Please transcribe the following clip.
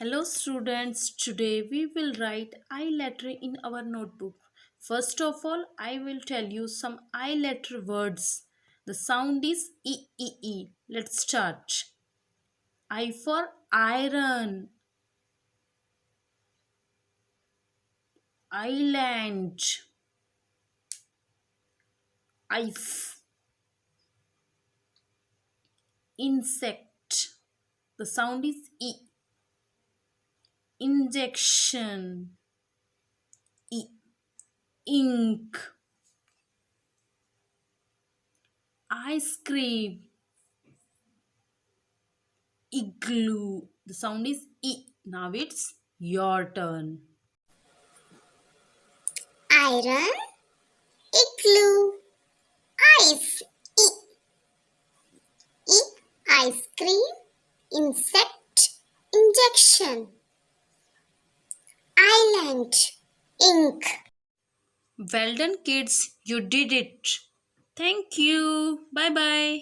Hello students, today we will write I letter in our notebook. First of all, I will tell you some I letter words. The sound is E E E. Let's start. I for iron, island, if, insect. The sound is E. Injection, E. Ink, ice cream, igloo. The sound is E. Now it's your turn. Iron, igloo, ice, e, ice cream, insect, injection, island, ink. Well done, kids. You did it. Thank you. Bye bye.